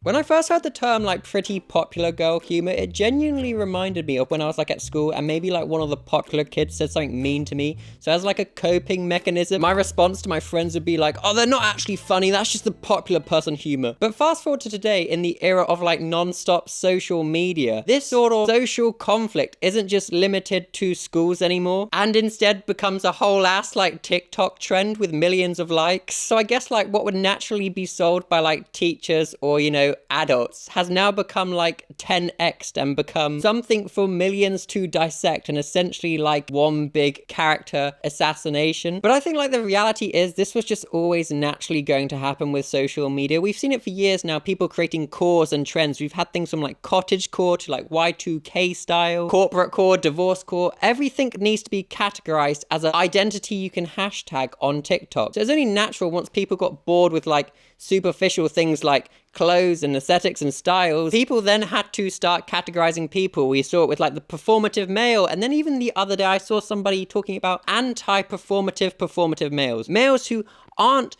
When I first heard the term like pretty popular girl humor, it genuinely reminded me of when I was like at school and maybe like one of the popular kids said something mean to me. So as like a coping mechanism, my response to my friends would be like, oh, they're not actually funny, that's just the popular person humor. But fast forward to today, in the era of like non-stop social media, this sort of social conflict isn't just limited to schools anymore, and instead becomes a whole ass like TikTok trend with millions of likes. So I guess like what would naturally be sold by like teachers or, you know, adults has now become like 10x'd and become something for millions to dissect, and essentially like one big character assassination. But I think like the reality is this was just always naturally going to happen with social media. We've seen it for years now, people creating cores and trends. We've had things from like cottagecore to like Y2K style, corporate core, divorce core. Everything needs to be categorized as an identity you can hashtag on TikTok. So it's only natural once people got bored with like superficial things like clothes and aesthetics and styles, people then had to start categorizing people. We saw it with like the performative male, and then even the other day I saw somebody talking about anti-performative males who aren't,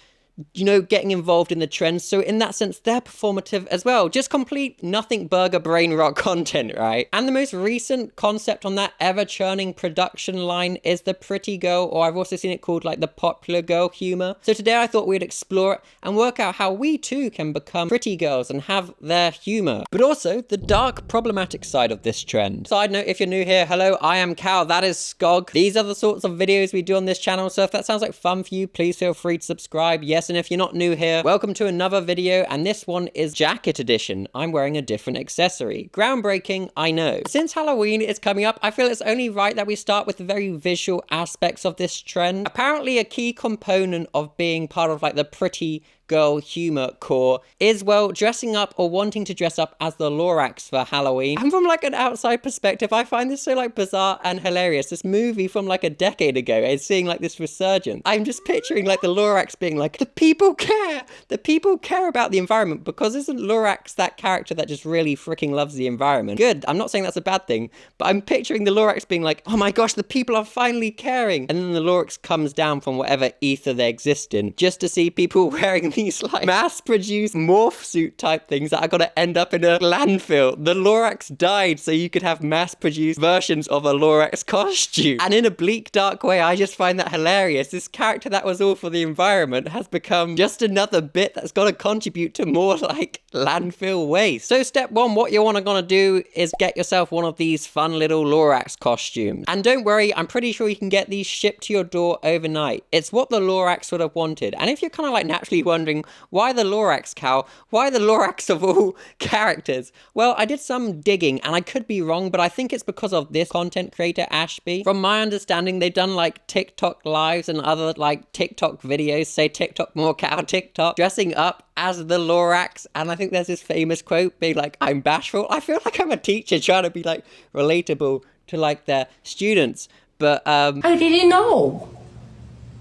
you know, getting involved in the trends. So in that sense, they're performative as well. Just complete nothing burger brain rot content, right? And the most recent concept on that ever churning production line is the pretty girl, or I've also seen it called like the popular girl humor. So today I thought we'd explore it and work out how we too can become pretty girls and have their humor, but also the dark problematic side of this trend. Side note, if you're new here, hello, I am Cal, that is Skog. These are the sorts of videos we do on this channel, so if that sounds like fun for you, please feel free to subscribe. Yes, and if you're not new here, welcome to another video, and this one is jacket edition. I'm wearing a different accessory. Groundbreaking, I know. Since Halloween is coming up, I feel it's only right that we start with the very visual aspects of this trend. Apparently a key component of being part of like the pretty girl humor core is, well, dressing up or wanting to dress up as the Lorax for Halloween. And from like an outside perspective, I find this so like bizarre and hilarious. This movie from like a decade ago is seeing like this resurgence. I'm just picturing like the Lorax being like, the people care about the environment, because isn't Lorax that character that just really freaking loves the environment? Good, I'm not saying that's a bad thing, but I'm picturing the Lorax being like, oh my gosh, the people are finally caring. And then the Lorax comes down from whatever ether they exist in, just to see people wearing these like mass-produced morph suit type things that are gonna end up in a landfill. The Lorax died so you could have mass-produced versions of a Lorax costume. And in a bleak, dark way, I just find that hilarious. This character that was all for the environment has become just another bit that's gonna contribute to more like landfill waste. So step one, what you're gonna do is get yourself one of these fun little Lorax costumes. And don't worry, I'm pretty sure you can get these shipped to your door overnight. It's what the Lorax would have wanted. And if you're kind of like naturally wondering, why the Lorax, Cal? Why the Lorax of all characters? Well, I did some digging, and I could be wrong, but I think it's because of this content creator, Ashby. From my understanding, they've done like TikTok lives and other like TikTok videos, say TikTok more Cal TikTok, dressing up as the Lorax. And I think there's this famous quote being like, I'm bashful. I feel like I'm a teacher trying to be like relatable to like their students. But I didn't know.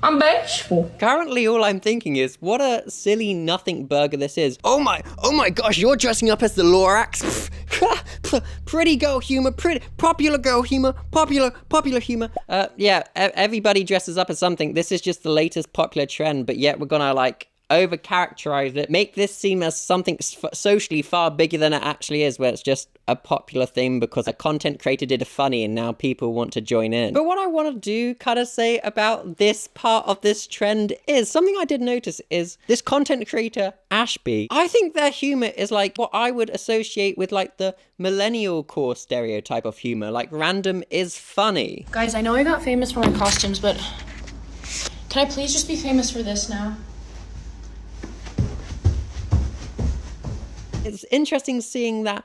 I'm bashful. Currently, all I'm thinking is, what a silly nothing burger this is. Oh my gosh, you're dressing up as the Lorax. Pretty girl humor, pretty popular girl humor, popular humor. Yeah, everybody dresses up as something. This is just the latest popular trend, but yet we're gonna like over-characterize it, make this seem as something socially far bigger than it actually is, where it's just a popular thing because a content creator did a funny and now people want to join in. But what I want to do kind of say about this part of this trend is something I did notice is this content creator Ashby. I think their humor is like what I would associate with like the millennial core stereotype of humor, like random is funny. Guys, I know I got famous for my costumes, but can I please just be famous for this now? It's interesting seeing that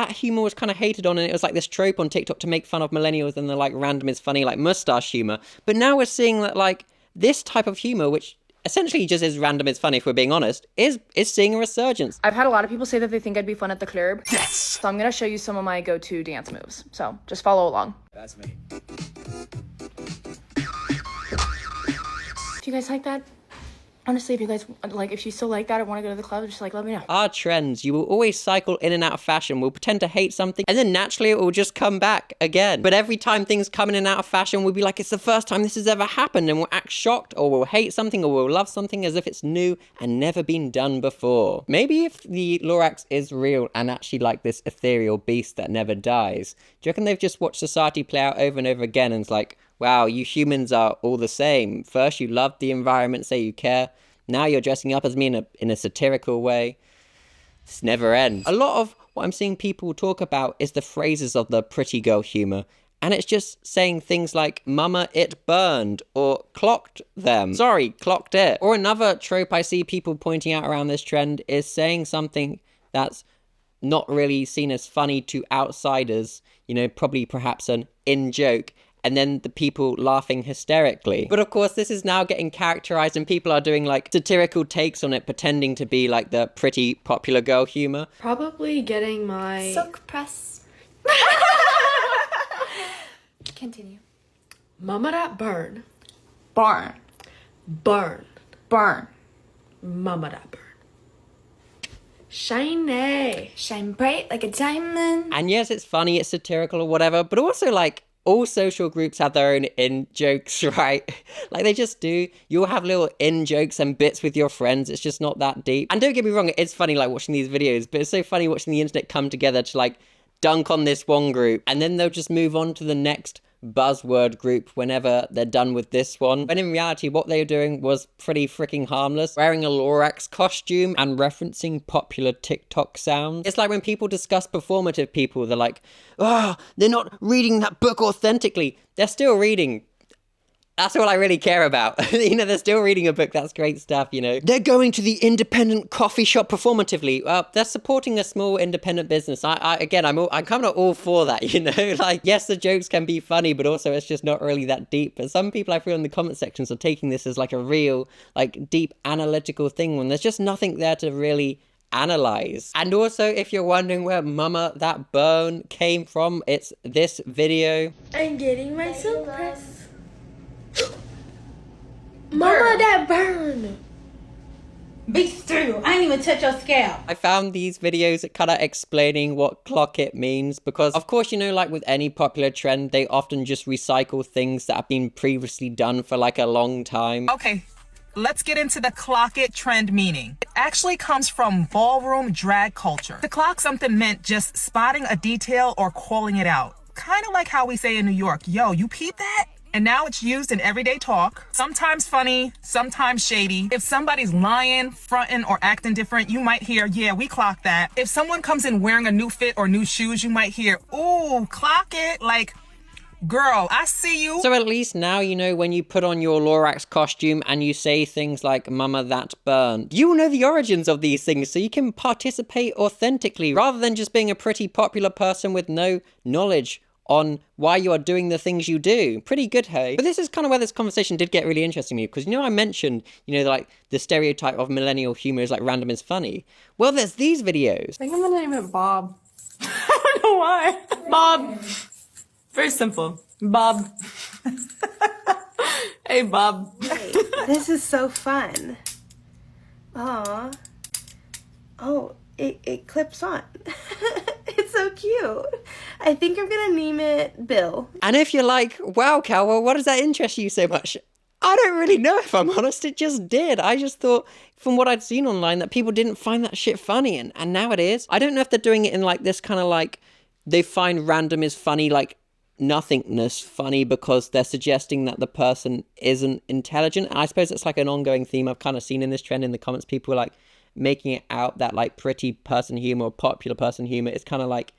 humor was kind of hated on, and it was like this trope on TikTok to make fun of millennials and the like random is funny, like mustache humor. But now we're seeing that like this type of humor, which essentially just is random is funny if we're being honest, is seeing a resurgence. I've had a lot of people say that they think I'd be fun at the club. Yes! So I'm gonna show you some of my go-to dance moves. So just follow along. That's me. Do you guys like that? Honestly, if you guys, like, if you still like that or want to go to the club, just, like, let me know. Our trends, you will always cycle in and out of fashion. We'll pretend to hate something, and then naturally it will just come back again. But every time things come in and out of fashion, we'll be like, it's the first time this has ever happened, and we'll act shocked, or we'll hate something, or we'll love something as if it's new and never been done before. Maybe if the Lorax is real and actually like this ethereal beast that never dies, do you reckon they've just watched society play out over and over again and it's like, wow, you humans are all the same. First you love the environment, say you care. Now you're dressing up as me in a satirical way. This never ends. A lot of what I'm seeing people talk about is the phrases of the pretty girl humor. And it's just saying things like, mama, it burned, or clocked them. Sorry, clocked it. Or another trope I see people pointing out around this trend is saying something that's not really seen as funny to outsiders, you know, probably perhaps an in-joke, and then the people laughing hysterically. But of course, this is now getting characterized and people are doing like satirical takes on it, pretending to be like the pretty popular girl humor. Probably getting my... Silk press. Continue. Mama that burn. Burn. Burn. Burn. Mama that burn. Shiny. Shine bright like a diamond. And yes, it's funny, it's satirical or whatever, but also like, all social groups have their own in-jokes, right? Like they just do. You'll have little in-jokes and bits with your friends. It's just not that deep. And don't get me wrong, it's funny like watching these videos, but it's so funny watching the internet come together to like dunk on this one group and then they'll just move on to the next buzzword group whenever they're done with this one. When in reality, what they were doing was pretty freaking harmless. Wearing a Lorax costume and referencing popular TikTok sounds. It's like when people discuss performative people, they're like, oh, they're not reading that book authentically. They're still reading. That's all I really care about. You know, they're still reading a book. That's great stuff, you know. They're going to the independent coffee shop performatively. Well, they're supporting a small independent business. I'm kind of all for that, you know. Like, yes, the jokes can be funny, but also it's just not really that deep. But some people I feel in the comment sections are taking this as like a real, like, deep analytical thing when there's just nothing there to really analyze. And also, if you're wondering where Mama That Burn came from, it's this video. I'm getting my silk press. Mama that burn. Be still. I ain't even touch your scalp. I found these videos kind of explaining what clock it means because, of course, you know, like with any popular trend, they often just recycle things that have been previously done for like a long time. Okay, let's get into the clock it trend meaning. It actually comes from ballroom drag culture. To clock something meant just spotting a detail or calling it out. Kind of like how we say in New York, yo, you peep that? And now it's used in everyday talk, sometimes funny, sometimes shady. If somebody's lying, fronting, or acting different, you might hear, yeah, we clocked that. If someone comes in wearing a new fit or new shoes, you might hear, ooh, clock it, like, girl, I see you. So at least now you know when you put on your Lorax costume and you say things like, Mama That Burned. You will know the origins of these things so you can participate authentically rather than just being a pretty popular person with no knowledge on why you are doing the things you do. Pretty good, hey? But this is kind of where this conversation did get really interesting to me because, you know, I mentioned, you know, like the stereotype of millennial humor is like random is funny. Well, there's these videos. I think I'm gonna name it Bob. I don't know why. Bob. Very simple. Bob. Hey, Bob. Hey, this is so fun. Aw. Oh, it clips on. It's so cute. I think I'm gonna name it Bill. And if you're like, wow, Cal, well, what does that interest you so much? I don't really know, if I'm honest. It just did. I just thought, from what I'd seen online, that people didn't find that shit funny. And now it is. I don't know if they're doing it in like this kind of like, they find random is funny, like nothingness funny because they're suggesting that the person isn't intelligent. And I suppose it's like an ongoing theme I've kind of seen in this trend in the comments. People are like making it out that like pretty person humor or popular person humor is kind of like,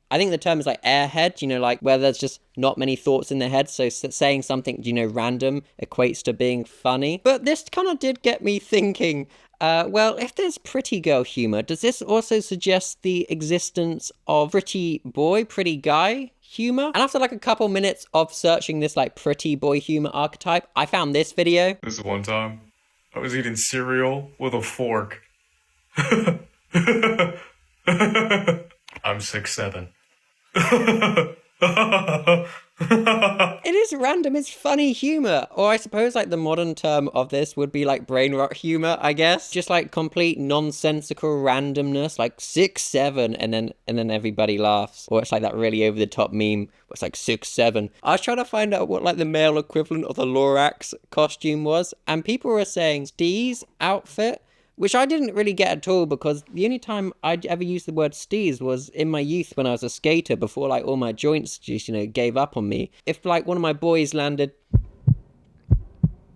I think the term is like airhead, you know, like where there's just not many thoughts in their head. So saying something, you know, random equates to being funny. But this kind of did get me thinking, well, if there's pretty girl humor, does this also suggest the existence of pretty boy, pretty guy humor? And after like a couple minutes of searching this like pretty boy humor archetype, I found this video. This is one time I was eating cereal with a fork. I'm 6'7". It is random, it's funny humor. Or I suppose like the modern term of this would be like brain rot humor, I guess. Just like complete nonsensical randomness, like 6'7", and then everybody laughs. Or it's like that really over the top meme where it's like 6'7". I was trying to find out what like the male equivalent of the Lorax costume was, and people were saying Steez outfit, which I didn't really get at all, because the only time I'd ever used the word steez was in my youth when I was a skater, before like all my joints just, you know, gave up on me. If like one of my boys landed...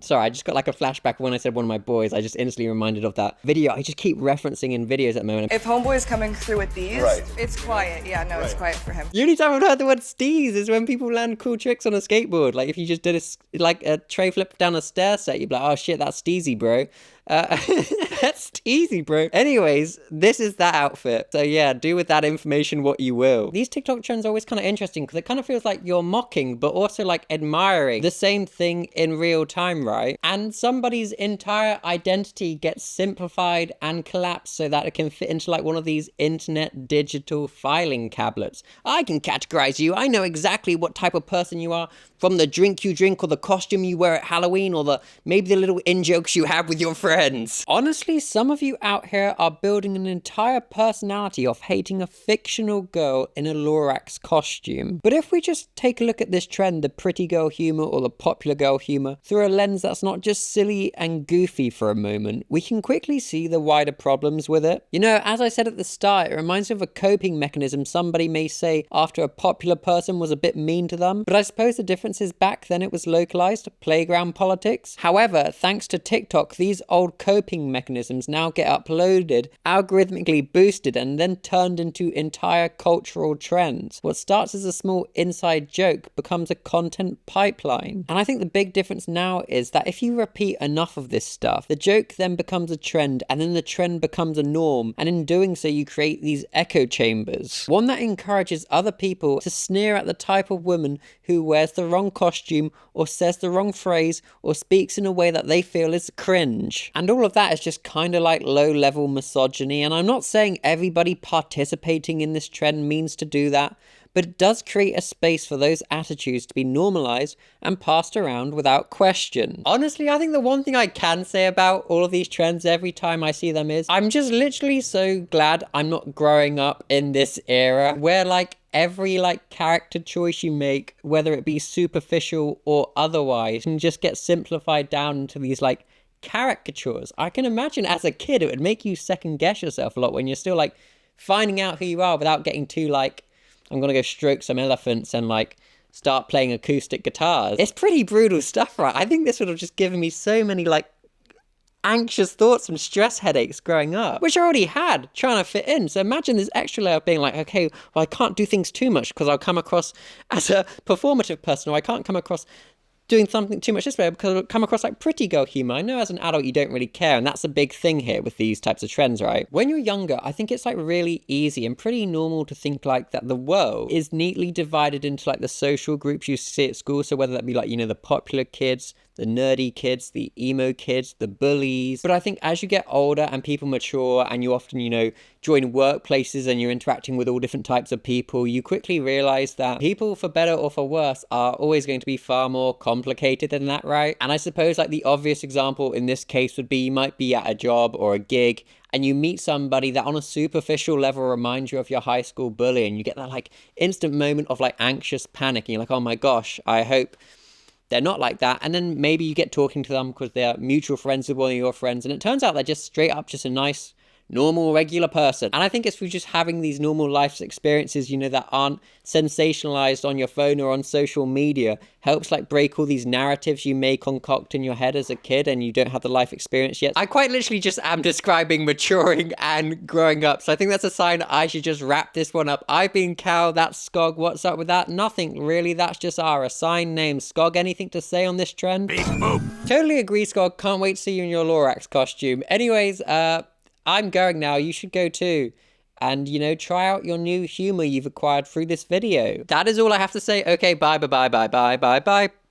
Sorry, I just got like a flashback when I said one of my boys. I just instantly reminded of that video. I just keep referencing in videos at the moment. If Homeboy's coming through with these, it's quiet. Yeah, no, it's quiet for him. The only time I've heard the word steez is when people land cool tricks on a skateboard. Like if you just did a tray flip down a stair set, you'd be like, oh shit, that's steezy, bro. That's easy, bro. Anyways, this is that outfit. So yeah, do with that information what you will. These TikTok trends are always kind of interesting because it kind of feels like you're mocking, but also like admiring the same thing in real time, right? And somebody's entire identity gets simplified and collapsed so that it can fit into like one of these internet digital filing tablets. I can categorize you. I know exactly what type of person you are from the drink you drink or the costume you wear at Halloween or maybe the little in-jokes you have with your friends. Honestly, some of you out here are building an entire personality off hating a fictional girl in a Lorax costume. But if we just take a look at this trend, the pretty girl humor or the popular girl humor, through a lens that's not just silly and goofy for a moment, we can quickly see the wider problems with it. You know, as I said at the start, it reminds me of a coping mechanism somebody may say after a popular person was a bit mean to them. But I suppose the difference is back then it was localized, playground politics. However, thanks to TikTok, these old coping mechanisms now get uploaded, algorithmically boosted, and then turned into entire cultural trends. What starts as a small inside joke becomes a content pipeline. And I think the big difference now is that if you repeat enough of this stuff, the joke then becomes a trend, and then the trend becomes a norm, and in doing so you create these echo chambers. One that encourages other people to sneer at the type of woman who wears the wrong costume or says the wrong phrase or speaks in a way that they feel is cringe. And all of that is just kind of like low-level misogyny, and I'm not saying everybody participating in this trend means to do that, but it does create a space for those attitudes to be normalized and passed around without question. Honestly, I think the one thing I can say about all of these trends every time I see them is I'm just literally so glad I'm not growing up in this era where like every like character choice you make, whether it be superficial or otherwise, can just get simplified down into these like caricatures. I can imagine as a kid it would make you second guess yourself a lot when you're still like finding out who you are without getting too like, I'm gonna go stroke some elephants and like start playing acoustic guitars. It's pretty brutal stuff, right? I think this would have just given me so many like anxious thoughts and stress headaches growing up, which I already had trying to fit in. So imagine this extra layer of being like, okay, well, I can't do things too much because I'll come across as a performative person, or I can't come across doing something too much this way because it'll come across like pretty girl humor. I know as an adult you don't really care, and that's a big thing here with these types of trends, right? When you're younger, I think it's like really easy and pretty normal to think like that the world is neatly divided into like the social groups you see at school. So whether that be like, you know, the popular kids, the nerdy kids, the emo kids, the bullies. But I think as you get older and people mature and you often, you know, join workplaces and you're interacting with all different types of people, you quickly realize that people, for better or for worse, are always going to be far more complicated than that, right? And I suppose like the obvious example in this case would be you might be at a job or a gig and you meet somebody that on a superficial level reminds you of your high school bully, and you get that like instant moment of like anxious panic and you're like, oh my gosh, I hope they're not like that. And then maybe you get talking to them because they're mutual friends with one of your friends, and it turns out they're just straight up just a nice, normal, regular person. And I think it's through just having these normal life experiences, you know, that aren't sensationalized on your phone or on social media, helps like break all these narratives you may concoct in your head as a kid and you don't have the life experience yet. I quite literally just am describing maturing and growing up, so I think that's a sign I should just wrap this one up. I've been Cal, that's Skog. What's up with that? Nothing really, that's just our assigned name. Skog, anything to say on this trend? Totally agree, Skog. Can't wait to see you in your Lorax costume. Anyways, I'm going now, you should go too. And, you know, try out your new humor you've acquired through this video. That is all I have to say. Okay, bye, bye, bye, bye, bye, bye, bye.